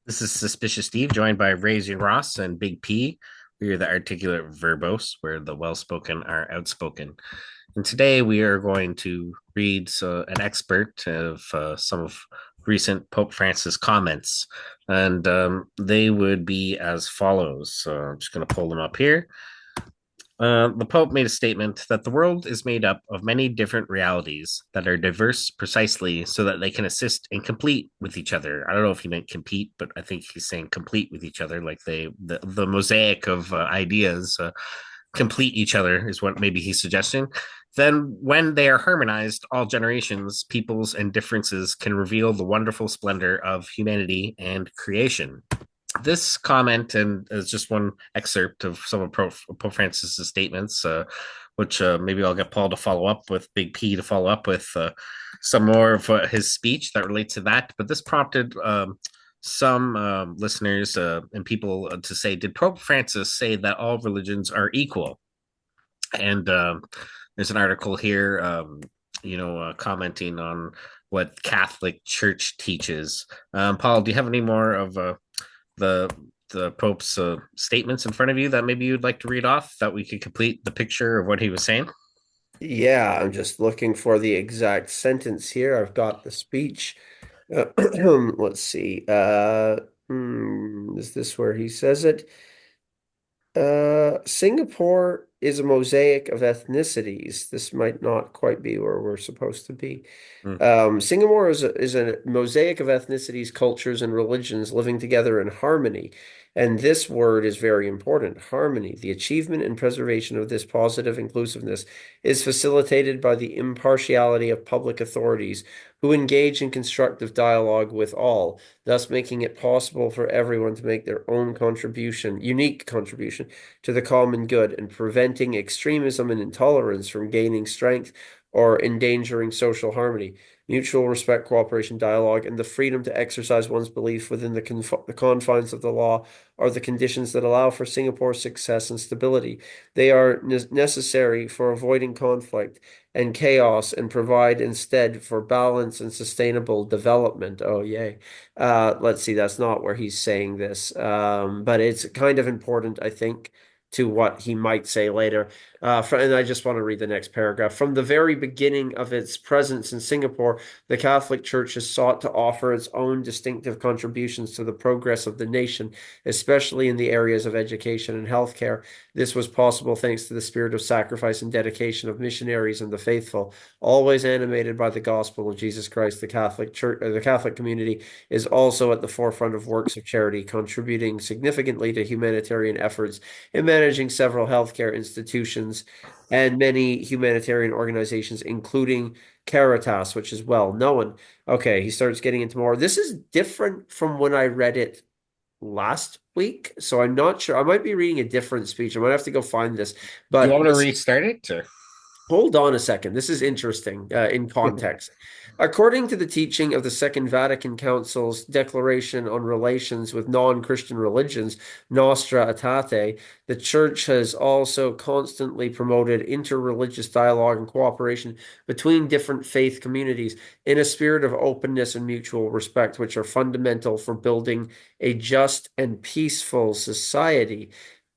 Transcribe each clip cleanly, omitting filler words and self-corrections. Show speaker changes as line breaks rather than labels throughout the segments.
This is Suspicious Steve, joined by Raising Ross and Big P. We are the articulate verbose, where the well spoken are outspoken. And today we are going to read an expert of some of recent Pope Francis comments. And they would be as follows. So I'm just going to pull them up here. The Pope made a statement that the world is made up of many different realities that are diverse precisely so that they can assist and complete with each other. I don't know if he meant compete, but I think he's saying complete with each other, like the mosaic of ideas complete each other is what maybe he's suggesting. Then, when they are harmonized, all generations, peoples, and differences can reveal the wonderful splendor of humanity and creation. This comment and is just one excerpt of some of Pope Francis's statements, which maybe I'll get Paul to follow up with, Big P to follow up with some more of his speech that relates to that. But this prompted some listeners and people to say, did Pope Francis say that all religions are equal? And there's an article here, commenting on what Catholic Church teaches. Paul, do you have any more of the the Pope's statements in front of you that maybe you'd like to read off that we could complete the picture of what he was saying?
Yeah, I'm just looking for the exact sentence here. I've got the speech. Let's see. Is this where he says it? Singapore is a mosaic of ethnicities. This might not quite be where we're supposed to be.
Mm.
Singapore is a mosaic of ethnicities, cultures, and religions living together in harmony. And this word is very important, harmony. The achievement and preservation of this positive inclusiveness is facilitated by the impartiality of public authorities who engage in constructive dialogue with all, thus making it possible for everyone to make their own contribution, unique contribution to the common good and preventing extremism and intolerance from gaining strength or endangering social harmony. Mutual respect, cooperation, dialogue, and the freedom to exercise one's belief within the confines of the law are the conditions that allow for Singapore's success and stability. They are necessary for avoiding conflict and chaos and provide instead for balance and sustainable development. Oh, yay. Let's see, that's not where he's saying this, but it's kind of important, I think, to what he might say later. And I just want to read the next paragraph. From the very beginning of its presence in Singapore, the Catholic Church has sought to offer its own distinctive contributions to the progress of the nation, especially in the areas of education and healthcare. This was possible thanks to the spirit of sacrifice and dedication of missionaries and the faithful, always animated by the gospel of Jesus Christ. The Catholic community is also at the forefront of works of charity, contributing significantly to humanitarian efforts in managing several healthcare institutions and many humanitarian organizations, including Caritas, which is well known. Okay, he starts getting into more. This is different from when I read it last week, so I'm not sure. I might be reading a different speech. I might have to go find this.
Do you
But
want me to
this
restart it? Or?
Hold on a second. This is interesting in context. According to the teaching of the Second Vatican Council's Declaration on Relations with Non-Christian Religions, Nostra Aetate, the Church has also constantly promoted interreligious dialogue and cooperation between different faith communities in a spirit of openness and mutual respect, which are fundamental for building a just and peaceful society.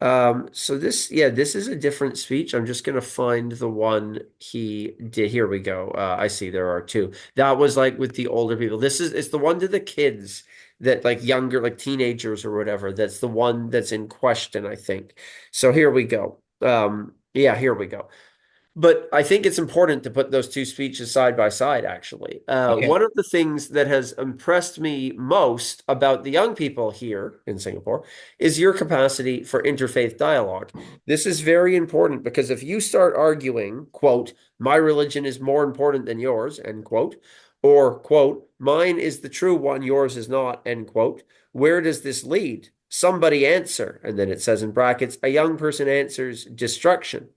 So this is a different speech. I'm just gonna find the one he did. Here we go. I see there are two. That was like with the older people. It's the one to the kids that like younger, like teenagers or whatever. That's the one that's in question, I think. So here we go. Yeah, here we go. But I think it's important to put those two speeches side by side, actually.
Okay.
One of the things that has impressed me most about the young people here in Singapore is your capacity for interfaith dialogue. This is very important because if you start arguing, quote, my religion is more important than yours, end quote, or, quote, mine is the true one, yours is not, end quote, where does this lead? Somebody answer. And then it says in brackets, a young person answers destruction.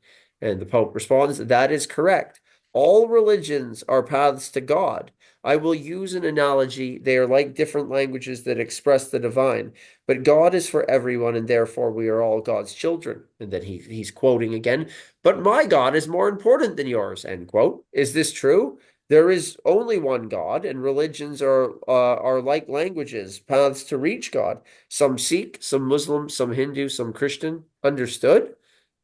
And the Pope responds, that is correct. All religions are paths to God. I will use an analogy. They are like different languages that express the divine, but God is for everyone, and therefore we are all God's children. And then he's quoting again, but my God is more important than yours, end quote. Is this true? There is only one God, and religions are like languages, paths to reach God. Some Sikh, some Muslim, some Hindu, some Christian. Understood?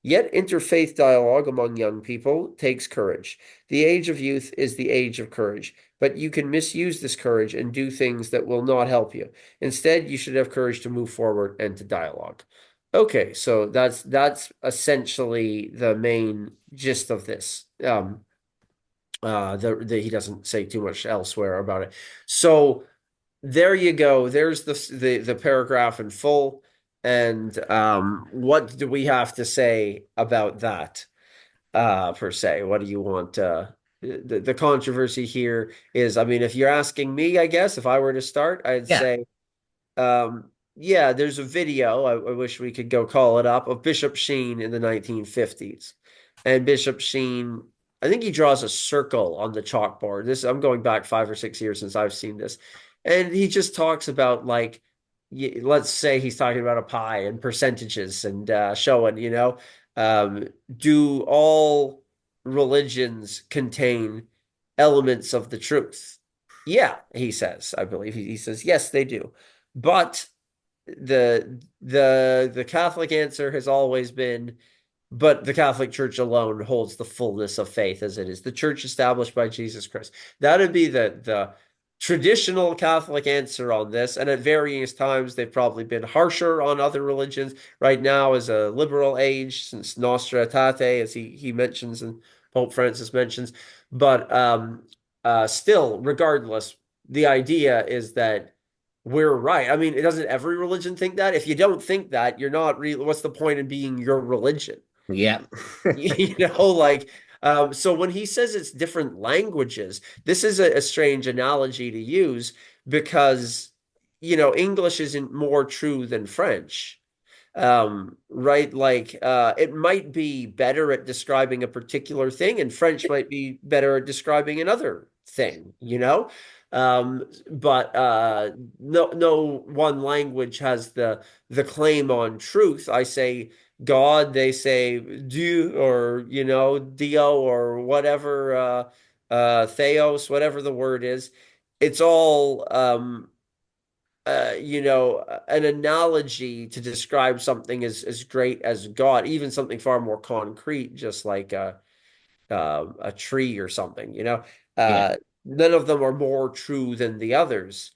Yet interfaith dialogue among young people takes courage. The age of youth is the age of courage, but you can misuse this courage and do things that will not help you. Instead, you should have courage to move forward and to dialogue. Okay, so that's essentially the main gist of this. He doesn't say too much elsewhere about it. So there you go. There's the paragraph in full. And what do we have to say about that per se? What do you want? The controversy here is, I mean, if you're asking me, I guess if I were to start, I'd
Yeah,
say, yeah, there's a video. I wish we could go call it up of Bishop Sheen in the 1950s, and Bishop Sheen, I think he draws a circle on the chalkboard. This I'm going back 5 or 6 years since I've seen this, and he just talks about like, let's say he's talking about a pie and percentages and showing, um, do all religions contain elements of the truth? Yeah, he says. I believe he says yes, they do, but the Catholic answer has always been, but the Catholic Church alone holds the fullness of faith as it is the church established by Jesus Christ. That would be the traditional Catholic answer on this. And at various times, they've probably been harsher on other religions. Right now is a liberal age since Nostra Aetate, as he mentions and Pope Francis mentions. But still, regardless, the idea is that we're right. I mean, it doesn't every religion think that? If you don't think that, you're not really, what's the point in being your religion?
yeah,
Like, so when he says it's different languages, this is a strange analogy to use because, English isn't more true than French. Right? Like, it might be better at describing a particular thing, and French might be better at describing another thing, you know? But no one language has the claim on truth. I say God, they say Dieu or Dio or whatever Theos, whatever the word is. It's all an analogy to describe something as great as God, even something far more concrete, just like a tree or something,
yeah,
none of them are more true than the others.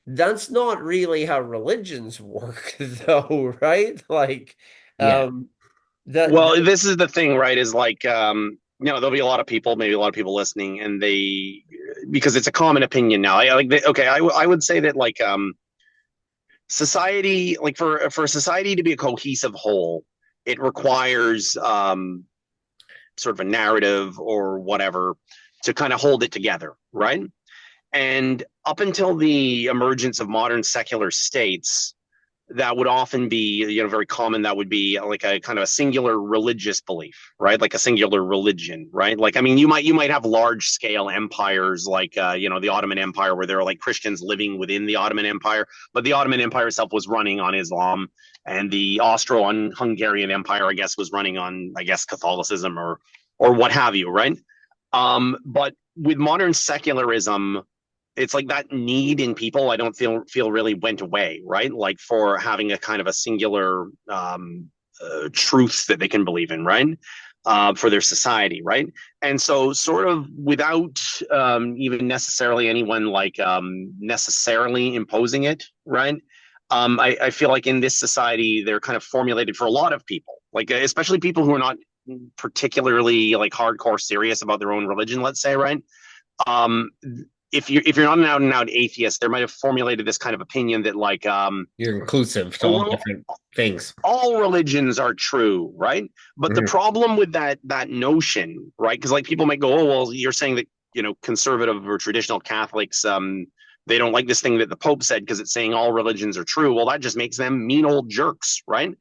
That's not really how religions work, though, right? Like,
yeah,
um, that
Well, this is the thing, right? Is like, there'll be a lot of people, maybe a lot of people listening, and because it's a common opinion now. Okay, I would say that like, society, like for society to be a cohesive whole, it requires sort of a narrative or whatever to kind of hold it together, right? And up until the emergence of modern secular states, that would often be, very common. That would be like a kind of a singular religious belief, right? Like a singular religion, right? Like, I mean, you might have large scale empires like, the Ottoman Empire, where there are like Christians living within the Ottoman Empire, but the Ottoman Empire itself was running on Islam, and the Austro-Hungarian Empire, I guess, was running on, I guess, Catholicism or what have you, right? But with modern secularism, it's like that need in people, I don't feel really went away, right? Like for having a kind of a singular truth that they can believe in, right? For their society, right? And so, sort of without even necessarily anyone like necessarily imposing it, right? I feel like in this society, they're kind of formulated for a lot of people, like especially people who are not particularly like hardcore serious about their own religion, let's say, right? Um, if you're not an out and out atheist, there might have formulated this kind of opinion that like,
you're inclusive to all
well,
different things.
all religions are true, right? But the
Mhm.
problem with that notion, right? Because like people might go, oh well, you're saying that conservative or traditional Catholics, they don't like this thing that the Pope said because it's saying all religions are true. Well, that just makes them mean old jerks, right?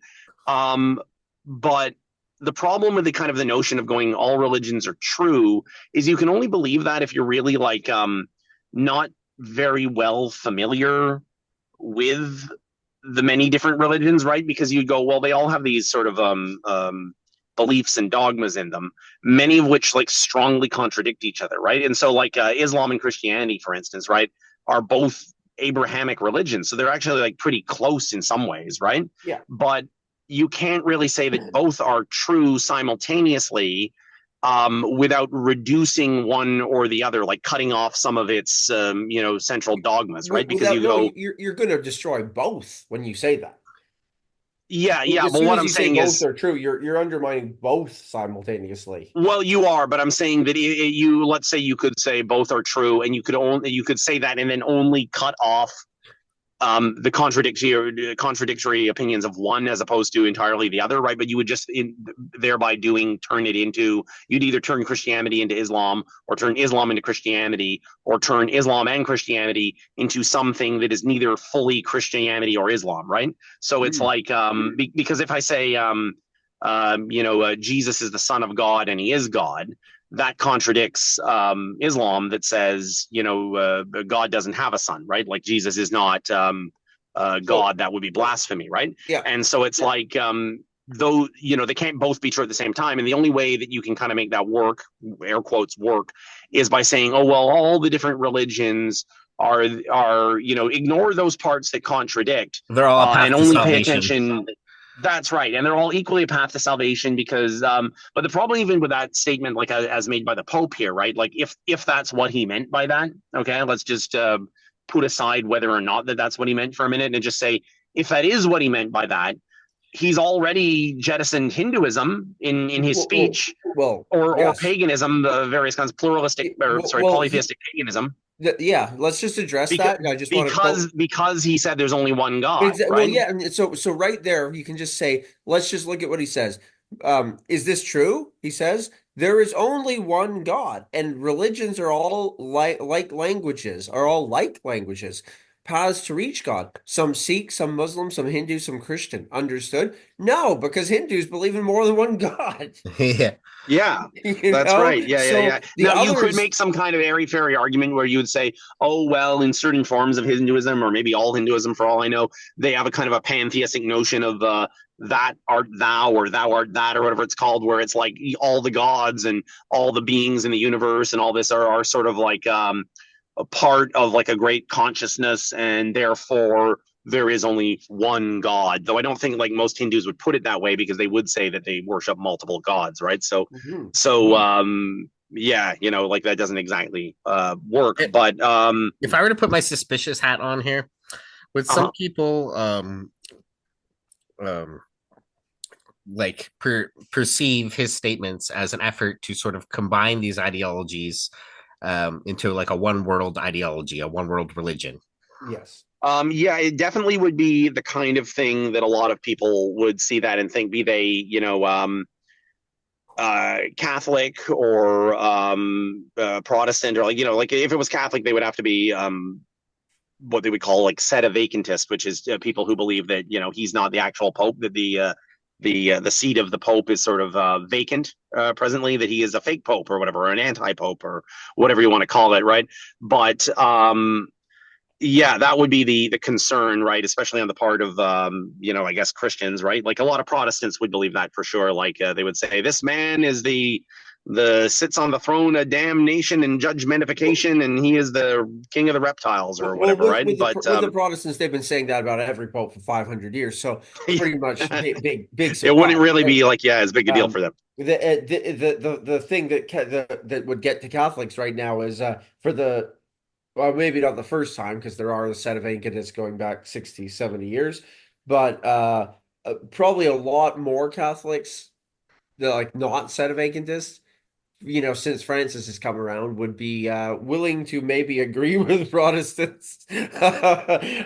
But the problem with the kind of the notion of going all religions are true is you can only believe that if you're really like not very well familiar with the many different religions, right? Because you go, well, they all have these sort of beliefs and dogmas in them, many of which like strongly contradict each other, right? And so like Islam and Christianity, for instance, right, are both Abrahamic religions, so they're actually like pretty close in some ways, right?
Yeah.
But you can't really say that both are true simultaneously without reducing one or the other, like cutting off some of its central dogmas, right? Because
you're going to destroy both when you say that.
Yeah.
As
But
soon
what
as
I'm
you say
saying
both
is,
are true, you're undermining both simultaneously.
well, you are, but I'm saying that let's say you could say both are true, and you could say that and then only cut off the contradictory opinions of one as opposed to entirely the other, right? But you would just thereby you'd either turn Christianity into Islam, or turn Islam into Christianity, or turn Islam and Christianity into something that is neither fully Christianity or Islam, right? So it's like because if I say Jesus is the Son of God and he is God, that contradicts Islam that says, God doesn't have a son, right? Like Jesus is not God. That would be blasphemy, right?
Yeah.
And so it's like, though, they can't both be true at the same time. And the only way that you can kind of make that work, air quotes work, is by saying, oh, well, all the different religions are ignore those parts that contradict.
They're all a path
and
to
only pay
salvation.
attention. That's right, and they're all equally a path to salvation because, but the problem even with that statement, like as made by the Pope here, right? Like if that's what he meant by that, okay, let's just put aside whether or not that's what he meant for a minute, and just say if that is what he meant by that, he's already jettisoned Hinduism in his speech, or paganism, the various kinds of polytheistic paganism.
Yeah, let's just address that. I just
because he said there's only one God. Right?
Well, yeah, and so right there you can just say, let's just look at what he says. Is this true? He says there is only one God, and religions are all like languages, paths to reach God. Some Sikh, some Muslim, some Hindu, some Christian. Understood? No, because Hindus believe in more than one God.
Yeah, that's right. Yeah. Now, you could make some kind of airy-fairy argument where you would say, oh, well, in certain forms of Hinduism, or maybe all Hinduism for all I know, they have a kind of a pantheistic notion of that art thou, or thou art that, or whatever it's called, where it's like all the gods and all the beings in the universe and all this are sort of like a part of like a great consciousness, and therefore there is only one God, though I don't think like most Hindus would put it that way, because they would say that they worship multiple gods, right? So yeah, like that doesn't exactly work. But
if I were to put my suspicious hat on here, would some people perceive his statements as an effort to sort of combine these ideologies into like a one world ideology, a one world religion?
Yes.
Yeah, it definitely would be the kind of thing that a lot of people would see that and think, be they, Catholic or Protestant, or like if it was Catholic, they would have to be what they would call like sedevacantist, which is people who believe that he's not the actual Pope, that the seat of the Pope is sort of vacant presently, that he is a fake Pope or whatever, or an anti-Pope or whatever you want to call it, right? But yeah, that would be the concern, right? Especially on the part of, I guess Christians, right? Like a lot of Protestants would believe that for sure. Like they would say, this man is the sits on the throne of damnation and judgmentification, and he is the king of the reptiles or whatever, right?
With the Protestants, they've been saying that about every Pope for 500 years. So pretty much big surprise.
It wouldn't really be like, as big a deal for them.
The thing that would get to Catholics right now is well, maybe not the first time, because there are a set of Sedevacantist going back 60, 70 years, but probably a lot more Catholics that like not Sedevacantist, since Francis has come around, would be willing to maybe agree with Protestants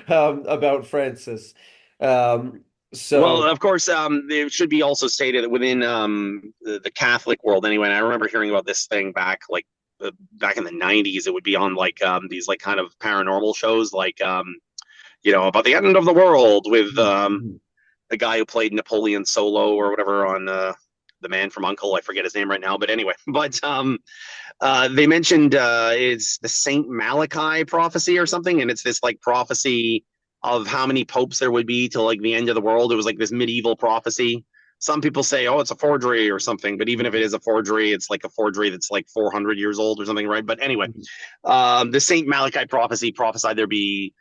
about Francis.
Well, of course, it should be also stated that within the Catholic world, anyway, and I remember hearing about this thing back in the 90s, it would be on like these like kind of paranormal shows, like about the end of the world with the guy who played Napoleon Solo or whatever on The Man from U.N.C.L.E. I forget his name right now, but anyway. But they mentioned it's the Saint Malachi prophecy or something, and it's this like prophecy of how many popes there would be till like the end of the world. It was like this medieval prophecy Some people say, oh, it's a forgery or something. But even if it is a forgery, it's like a forgery that's like 400 years old or something, right? But anyway, the Saint Malachi prophecy prophesied there be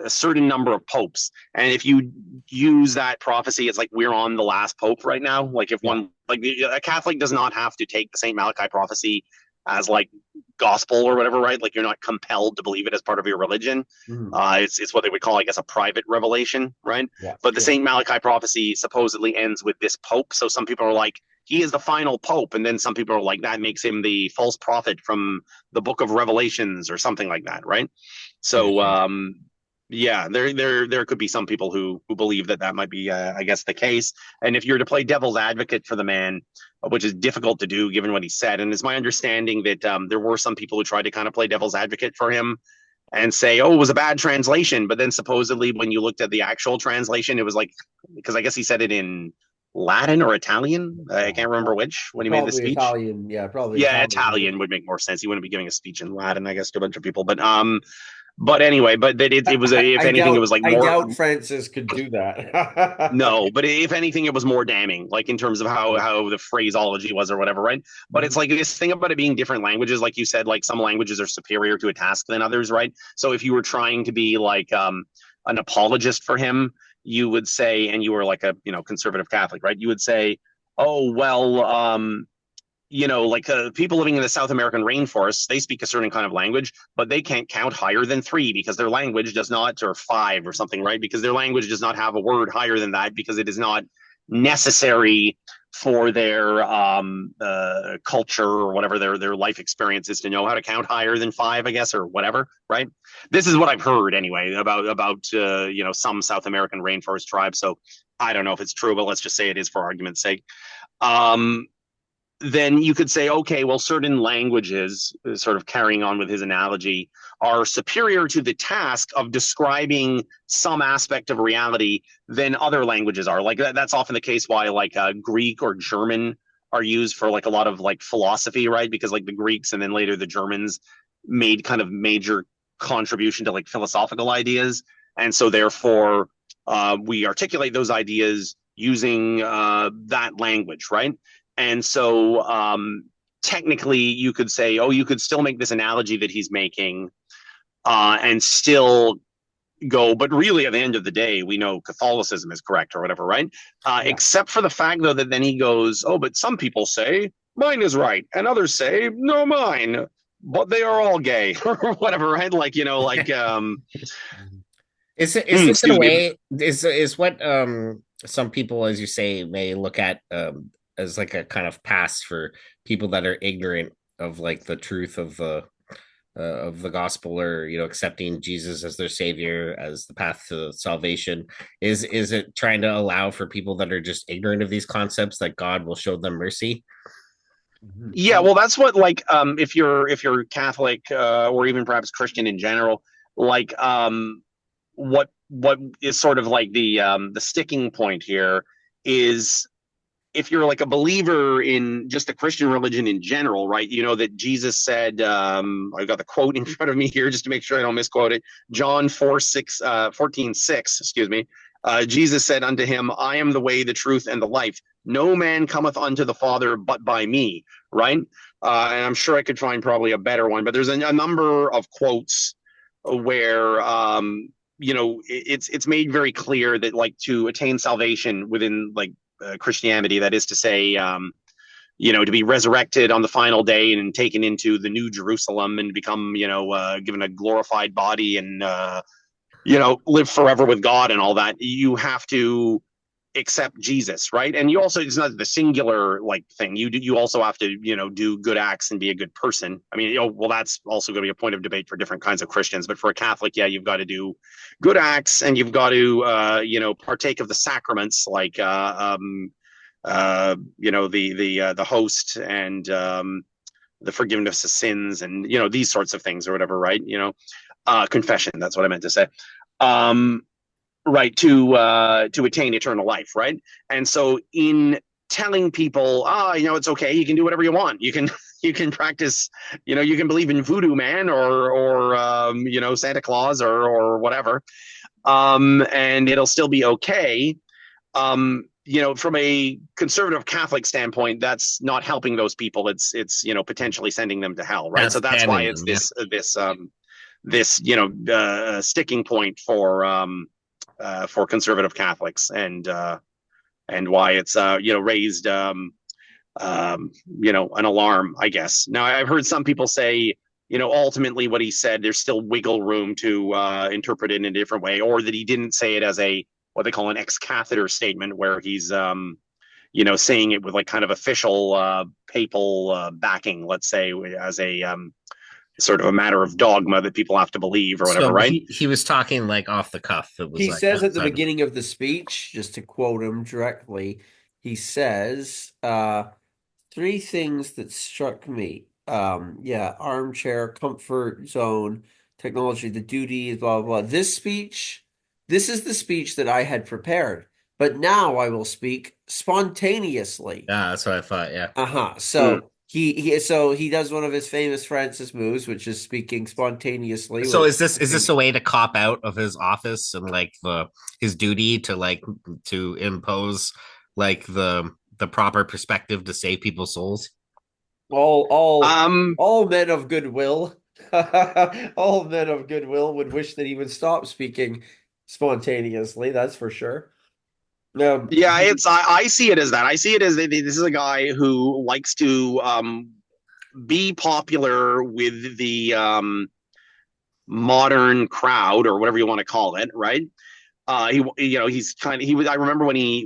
a certain number of popes, and if you use that prophecy, it's like we're on the last pope right now. Like if one, like a Catholic does not have to take the Saint Malachi prophecy as like gospel or whatever, right? Like you're not compelled to believe it as part of your religion. It's what they would call, I guess, a private revelation, right?
Yeah,
But the Saint Malachi prophecy supposedly ends with this pope, so some people are like, he is the final pope, and then some people are like, that makes him the false prophet from the book of Revelations or something like that, right? So yeah, there could be some people who believe that might be, I guess, the case. And if you're to play devil's advocate for the man, which is difficult to do given what he said, and it's my understanding that there were some people who tried to kind of play devil's advocate for him and say, oh, it was a bad translation. But then supposedly when you looked at the actual translation, it was like, because I guess he said it in Latin or Italian. I can't remember which when he made the
Probably
speech.
Italian. Yeah, probably
Yeah,
Italian.
Italian would make more sense. He wouldn't be giving a speech in Latin, I guess, to a bunch of people. But anyway, but that it was if anything, it was like
I
more.
doubt Francis could do that.
No, but if anything, it was more damning, like in terms of how the phraseology was or whatever, right? But it's like this thing about it being different languages, like you said, like some languages are superior to a task than others, right? So if you were trying to be like an apologist for him, you would say, and you were like a conservative Catholic, right? You would say, oh well, like people living in the South American rainforests, they speak a certain kind of language, but they can't count higher than 3 because their language does not, or 5 or something, right? Because their language does not have a word higher than that because it is not necessary for their culture or whatever their life experience is to know how to count higher than 5, I guess, or whatever, right? This is what I've heard anyway about some South American rainforest tribes. So I don't know if it's true, but let's just say it is for argument's sake. Then you could say, okay, well, certain languages, sort of carrying on with his analogy, are superior to the task of describing some aspect of reality than other languages are. Like that's often the case why like Greek or German are used for like a lot of like philosophy, right? Because like the Greeks and then later the Germans made kind of major contribution to like philosophical ideas. And so therefore we articulate those ideas using that language, right? And so technically you could say, oh, you could still make this analogy that he's making and still go, but really at the end of the day, we know Catholicism is correct or whatever, right? Except for the fact, though, that then he goes, oh, but some people say mine is right and others say, no, mine, but they are all gay or whatever, right? Like,
is this in a way, is what some people, as you say, may look at as like a kind of pass for people that are ignorant of like the truth of the gospel, or accepting Jesus as their savior, as the path to salvation. Is it trying to allow for people that are just ignorant of these concepts that God will show them mercy?
Yeah, well, that's what like if you're Catholic or even perhaps Christian in general, like what is sort of like the sticking point here is, if you're like a believer in just the Christian religion in general, right? You know that Jesus said, I've got the quote in front of me here just to make sure I don't misquote it. John 14:6, excuse me. Jesus said unto him, I am the way, the truth, and the life. No man cometh unto the Father but by me, right? And I'm sure I could find probably a better one, but there's a number of quotes where it's made very clear that like to attain salvation within like Christianity, that is to say, to be resurrected on the final day and taken into the New Jerusalem and become, given a glorified body and, live forever with God and all that, you have to accept Jesus, right? And you also, it's not the singular like thing. You also have to, do good acts and be a good person. I mean, well, that's also going to be a point of debate for different kinds of Christians. But for a Catholic, yeah, you've got to do good acts and you've got to, partake of the sacraments, like, the host and the forgiveness of sins and, these sorts of things or whatever, right? Confession, that's what I meant to say. Right, to attain eternal life, right? And so in telling people, it's okay, you can do whatever you want. You can practice, you can believe in voodoo man or Santa Claus or whatever, and it'll still be okay. from a conservative Catholic standpoint, that's not helping those people. It's potentially sending them to hell, right? So that's why
Outstanding
it's
them, yeah.
this sticking point for conservative Catholics, and why it's raised an alarm, I guess. Now I've heard some people say, ultimately what he said, there's still wiggle room to interpret it in a different way, or that he didn't say it as a what they call an ex cathedra statement, where he's saying it with like kind of official papal backing, let's say, as a sort of a matter of dogma that people have to believe or whatever,
So
right?
he was talking like off the cuff. It was
He
like
says at the
outside.
beginning of the speech, just to quote him directly, he says, three things that struck me. Yeah, armchair, comfort zone, technology, the duty, blah, blah, blah. This is the speech that I had prepared, but now I will speak spontaneously.
Yeah, that's what I thought. Yeah.
Uh-huh.
Mm.
So he does one of his famous Francis moves, which is speaking spontaneously,
So
where
is this a way to cop out of his office and like his duty to like to impose like the proper perspective to save people's souls?
all all
Um,
all men of goodwill, all men of goodwill would wish that he would stop speaking spontaneously, that's for sure.
yeah, I see it as that. I see it as this is a guy who likes to be popular with the modern crowd or whatever you want to call it, right? He's kind of he was. I remember when he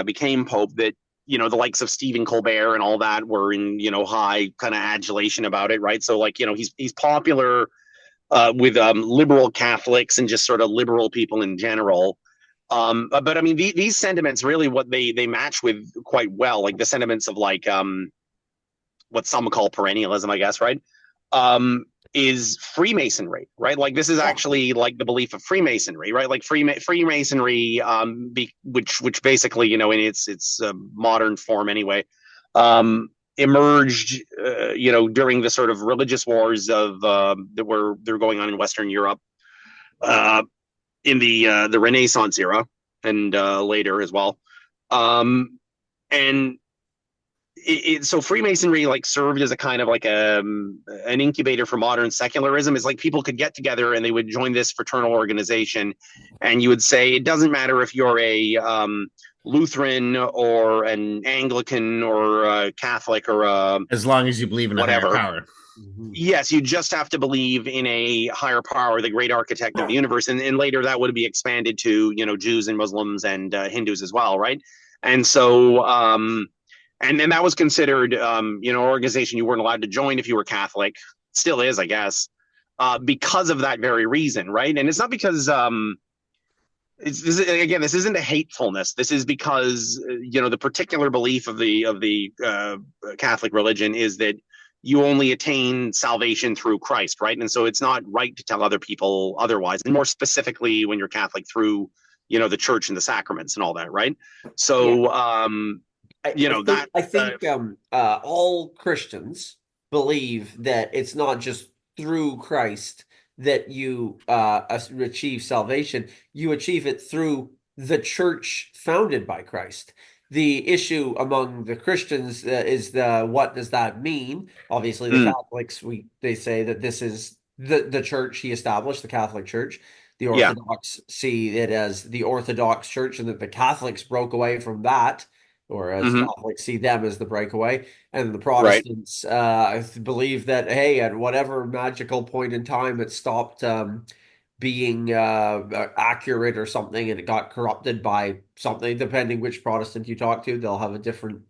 became pope that the likes of Stephen Colbert and all that were in high kind of adulation about it, right? So like he's popular with liberal Catholics and just sort of liberal people in general. But I mean, these sentiments really what they match with quite well, like the sentiments of like what some call perennialism, I guess, right? Um, is Freemasonry, right? Like this is
Yeah.
actually like the belief of Freemasonry, right? Like Freemasonry, which basically, in its modern form anyway, emerged, during the sort of religious wars of they're going on in Western Europe, uh, in the Renaissance era and later as well, and so Freemasonry like served as a kind of like an incubator for modern secularism. Is like people could get together and they would join this fraternal organization, and you would say it doesn't matter if you're a Lutheran or an Anglican or a Catholic or
As long as you believe in a higher
whatever.
power.
Mhm.
Yes, you just have to believe in a higher power, the great architect of the universe, and later that would be expanded to Jews and Muslims and Hindus as well, right? And so and then that was considered an organization you weren't allowed to join if you were Catholic. Still is, I guess, because of that very reason, right? And it's not because this isn't a hatefulness. This is because the particular belief of the Catholic religion is that you only attain salvation through Christ, right? And so it's not right to tell other people otherwise, and more specifically when you're Catholic through the church and the sacraments and all that, right? So
I think all Christians believe that it's not just through Christ that you achieve salvation. You achieve it through the church founded by Christ. The issue among the Christians is what does that mean? Obviously, the
mm,
Catholics they say that this is the church he established, the Catholic Church. The
yeah,
Orthodox see it as the Orthodox Church, and that the Catholics broke away from that, or as
mm-hmm,
Catholics see them as the breakaway. And the
right.
Protestants believe that, hey, at whatever magical point in time it stopped being accurate or something, and it got corrupted by something, depending which Protestant you talk to, they'll have a different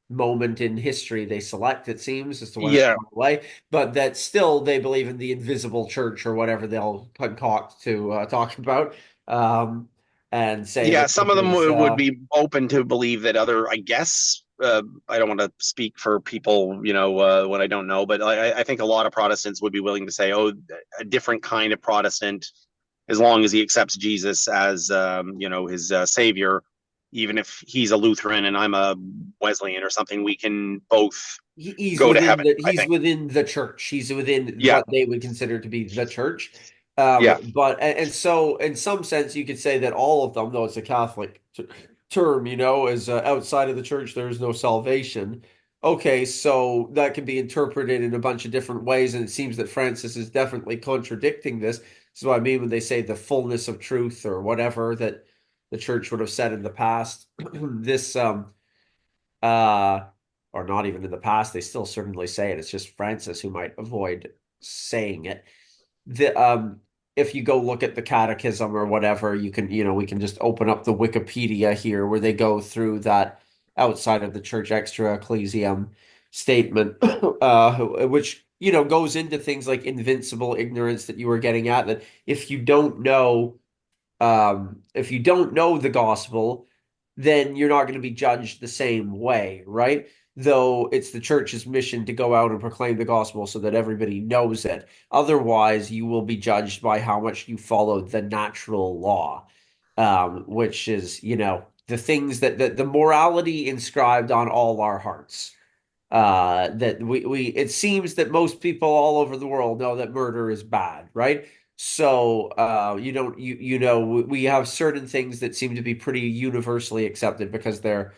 moment in history they select, it seems, as to when it
Yeah,
went away. But that still they believe in the invisible church or whatever they'll concoct to talk about. Um, and say
yeah.
that
Some
this
of them
is
would be open to believe that other, I guess. I don't want to speak for people, when I don't know, but I think a lot of Protestants would be willing to say, oh, a different kind of Protestant, as long as he accepts Jesus as, his savior, even if he's a Lutheran and I'm a Wesleyan or something, we can both
he's
go to
within
heaven,
the
I
he's
think.
within the church. He's within
Yeah,
what they would consider to be the church.
yeah.
But and so in some sense you could say that all of them, though it's a Catholic term, as outside of the church, there is no salvation. Okay, so that can be interpreted in a bunch of different ways, and it seems that Francis is definitely contradicting this. This is what I mean when they say the fullness of truth or whatever that the church would have said in the past. This uh or not even in the past, they still certainly say it. It's just Francis who might avoid saying it. The If you go look at the catechism or whatever, you can, we can just open up the Wikipedia here where they go through that outside of the church extra ecclesiam statement, which, goes into things like invincible ignorance that you were getting at, that if you don't know the gospel, then you're not going to be judged the same way, right? Though it's the church's mission to go out and proclaim the gospel so that everybody knows it. Otherwise, you will be judged by how much you follow the natural law, which is, the things that the morality inscribed on all our hearts. That it seems that most people all over the world know that murder is bad, right? So you don't we have certain things that seem to be pretty universally accepted because they're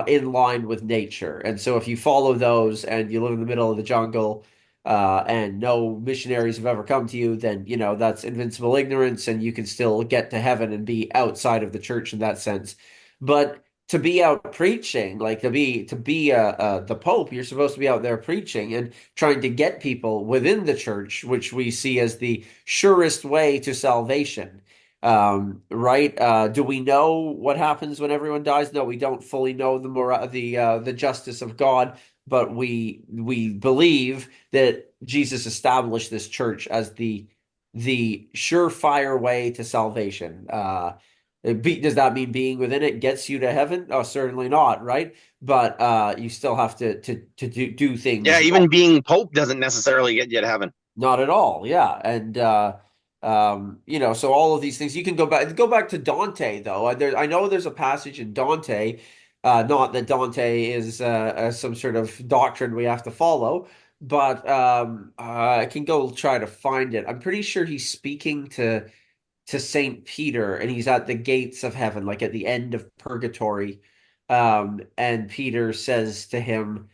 in line with nature. And so if you follow those and you live in the middle of the jungle and no missionaries have ever come to you, then that's invincible ignorance, and you can still get to heaven and be outside of the church in that sense. But to be out preaching, like to be the Pope, you're supposed to be out there preaching and trying to get people within the church, which we see as the surest way to salvation. Right? Do we know what happens when everyone dies? No, we don't fully know the justice of God, but we believe that Jesus established this church as the surefire way to salvation. Does that mean being within it gets you to heaven? Oh, certainly not, right? But you still have to do
Yeah,
things right.
even being Pope doesn't necessarily get you to heaven.
Not at all. Yeah. And so all of these things you can go back to Dante though. I know there's a passage in Dante, not that Dante is some sort of doctrine we have to follow, but I can go try to find it. I'm pretty sure he's speaking to Saint Peter, and he's at the gates of heaven, like at the end of purgatory. And Peter says to him,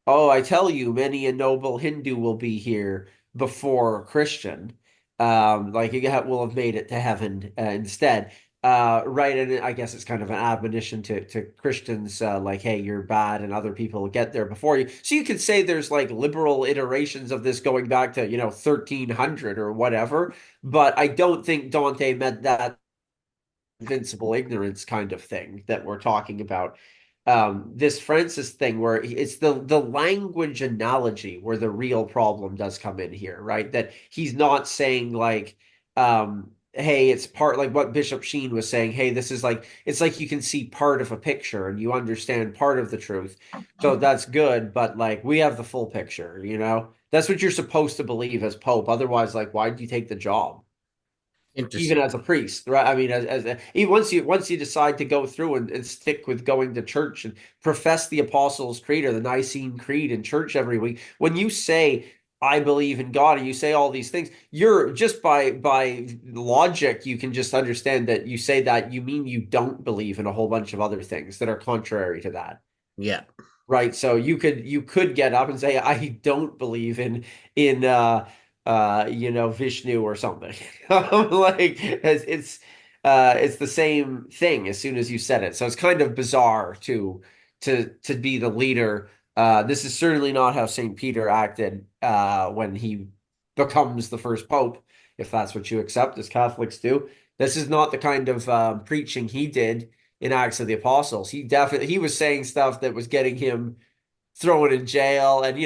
"Oh, I tell you, many a noble Hindu will be here before a Christian. Like you will have made it to heaven instead." Right, and I guess it's kind of an admonition to Christians, like, hey, you're bad, and other people will get there before you. So you could say there's like liberal iterations of this going back to 1300 or whatever, but I don't think Dante meant that invincible ignorance kind of thing that we're talking about. This Francis thing where it's the language analogy where the real problem does come in here, right? That he's not saying like, hey, it's part like what Bishop Sheen was saying. Hey, this is like it's like you can see part of a picture and you understand part of the truth. So that's good, but like we have the full picture, you know? That's what you're supposed to believe as Pope. Otherwise, like, why did you take the job? Even
Interesting.
as a priest, right? I mean, even once you decide to go through and stick with going to church and profess the Apostles' Creed or the Nicene Creed in church every week, when you say I believe in God and you say all these things, you're just by logic, you can just understand that you say that you mean you don't believe in a whole bunch of other things that are contrary to that.
Yeah.
Right. So you could get up and say, I don't believe in Vishnu or something. Like it's the same thing as soon as you said it. So it's kind of bizarre to be the leader. This is certainly not how Saint Peter acted when he becomes the first pope, if that's what you accept as Catholics do. This is not the kind of preaching he did in Acts of the Apostles. He was saying stuff that was getting him thrown in jail and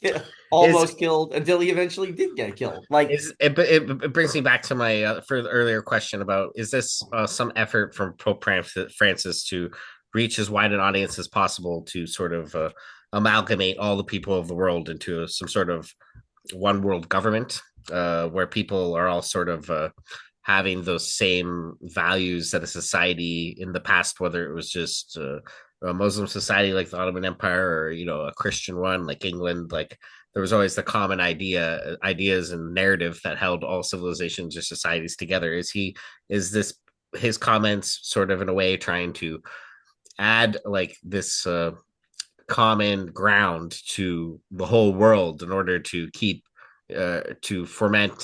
Is
almost killed until he eventually did get killed. Like
it brings me back to my further earlier question about is this some effort from Pope Francis to reach as wide an audience as possible to sort of amalgamate all the people of the world into some sort of one world government where people are all sort of having those same values that a society in the past, whether it was just a Muslim society like the Ottoman Empire or a Christian one like England, like there was always the common ideas and narrative that held all civilizations or societies together. Is this his comments sort of in a way trying to add like this common ground to the whole world in order to keep to foment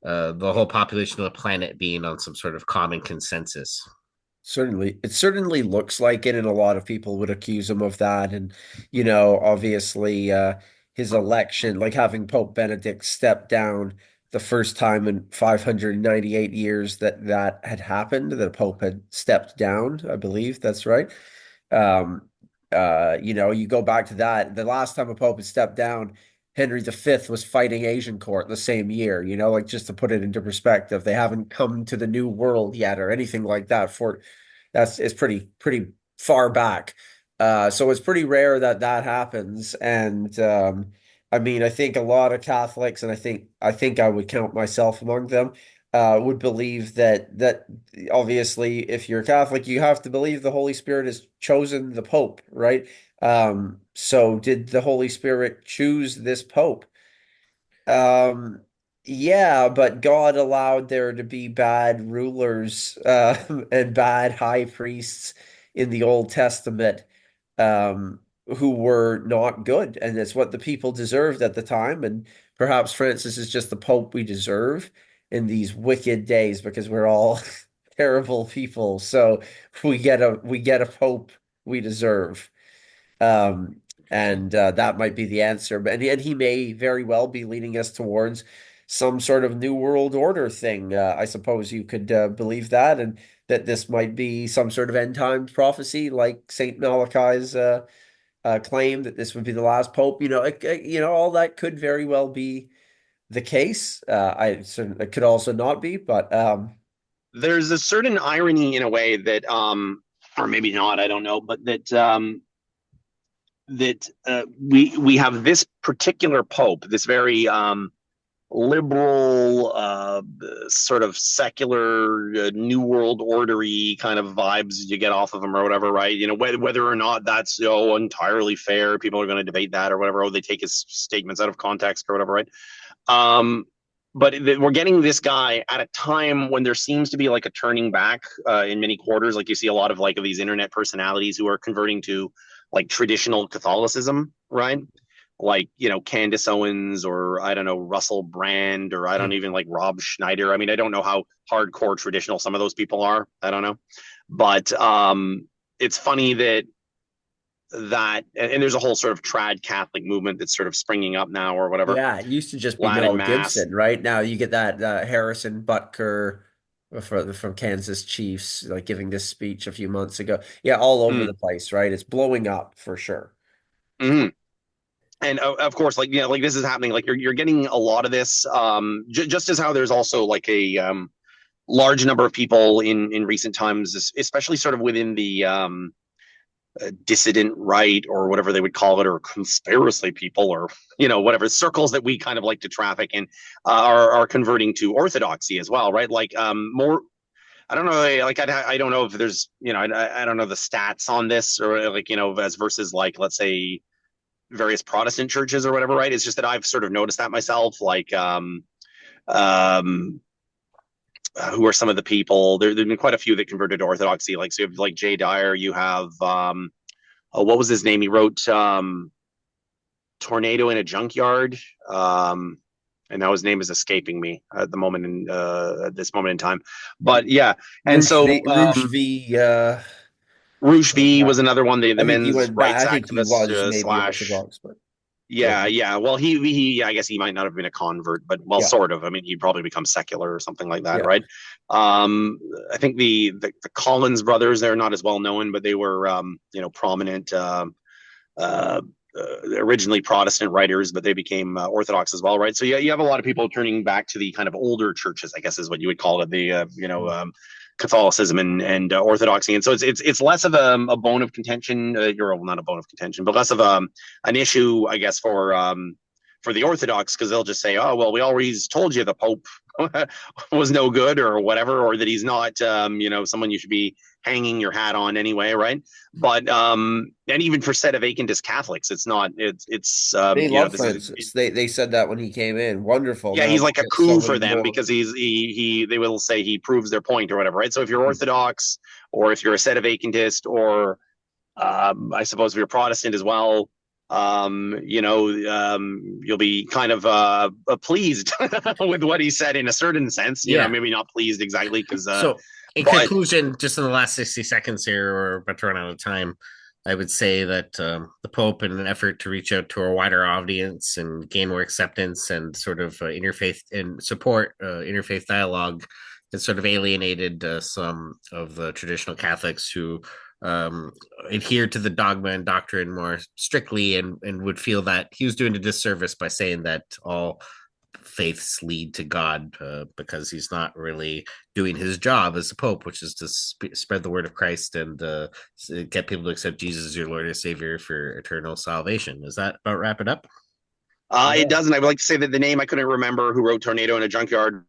the whole population of the planet being on some sort of common consensus.
Certainly, it certainly looks like it, and a lot of people would accuse him of that. And, obviously, his election, like having Pope Benedict step down the first time in 598 years that had happened, that a Pope had stepped down, I believe that's right. Um, you go back to that. The last time a Pope had stepped down, Henry V was fighting Agincourt the same year, like just to put it into perspective. They haven't come to the New World yet or anything like that. It's pretty far back. So it's pretty rare that that happens. And I mean, I think a lot of Catholics, and I think I would count myself among them, would believe that obviously, if you're Catholic, you have to believe the Holy Spirit has chosen the Pope, right? So did the Holy Spirit choose this Pope? Um, yeah, but God allowed there to be bad rulers and bad high priests in the Old Testament who were not good, and it's what the people deserved at the time. And perhaps Francis is just the Pope we deserve in these wicked days because we're all terrible people. So we get a Pope we deserve. Um, and that might be the answer. But and he may very well be leading us towards some sort of new world order thing. I suppose you could believe that, and that this might be some sort of end times prophecy, like Saint Malachi's claim that this would be the last pope. All that could very well be the case. It could also not be, but
There's a certain irony in a way that, or maybe not, I don't know, but we have this particular pope, this very liberal, sort of secular, new world ordery kind of vibes you get off of him or whatever, right? Whether or not that's entirely fair, people are going to debate that or whatever. Oh, they take his statements out of context or whatever, right? Um, but we're getting this guy at a time when there seems to be like a turning back in many quarters. Like you see a lot of like of these internet personalities who are converting to like traditional Catholicism, right? Like Candace Owens, or I don't know, Russell Brand, or I don't even like Rob Schneider. I mean, I don't know how hardcore traditional some of those people are. I don't know, but it's funny and there's a whole sort of trad Catholic movement that's sort of springing up now or whatever.
yeah, it used to just be
Latin
Mel
Mass.
Gibson, right? Now you get that Harrison Butker from Kansas Chiefs, like giving this speech a few months ago. Yeah, all over
Mm.
the place, right? It's blowing up for sure.
Mm-hmm. And of course, like like this is happening. Like you're getting a lot of this. Just as how there's also like a large number of people in recent times, especially sort of within the dissident right or whatever they would call it, or conspiracy people, or whatever circles that we kind of like to traffic in, are converting to orthodoxy as well, right? Like more. I don't know. Like I don't know if there's I don't know the stats on this, or like as versus like, let's say, various Protestant churches or whatever, right? It's just that I've sort of noticed that myself. Like um who are some of the people? There've been quite a few that converted to Orthodoxy. Like, so you have like Jay Dyer. You have what was his name? He wrote Tornado in a Junkyard. And now his name is escaping me at the moment at this moment in time. But yeah, and so
Rouge V,
Rouge V was another one, the
I think he
men's
went back.
rights
I think he
activist
was maybe
slash.
Orthodox, but go
Yeah,
ahead.
yeah. Well, he I guess he might not have been a convert, but well,
Yeah,
sort of. I mean, he'd probably become secular or something like that,
yeah.
right? I think the Collins brothers, they're not as well known, but they were prominent, uh, originally Protestant writers, but they became Orthodox as well, right? So yeah, you have a lot of people turning back to the kind of older churches, I guess is what you would call it, the Catholicism and Orthodoxy, and so it's less of a bone of contention. You're not a bone of contention, but less of an issue, I guess, for the Orthodox, because they'll just say, "Oh, well, we always told you the Pope was no good or whatever, or that he's not, someone you should be hanging your hat on anyway, right?" But and even for Sedevacantist Catholics, it's not.
They love
this is
Francis. They said that when he came in. Wonderful.
yeah,
Now
he's
we
like a
get so
coup for
many
them
more.
because they will say he proves their point or whatever, right? So if you're Orthodox or if you're a Sedevacantist or I suppose if you're Protestant as well, you'll be kind of pleased with what he said in a certain sense.
Yeah.
Maybe not pleased exactly because.
So, in
but
conclusion, just in the last 60 seconds here, or about to run out of time, I would say that the Pope, in an effort to reach out to a wider audience and gain more acceptance and sort of interfaith and support interfaith dialogue, has sort of alienated some of the traditional Catholics who adhere to the dogma and doctrine more strictly and would feel that he was doing a disservice by saying that all faiths lead to God because he's not really doing his job as a pope, which is to spread the word of Christ and get people to accept Jesus as your Lord and Savior for eternal salvation. Does that about wrap it up?
It doesn't. I would like to say that the name I couldn't remember who wrote Tornado in a Junkyard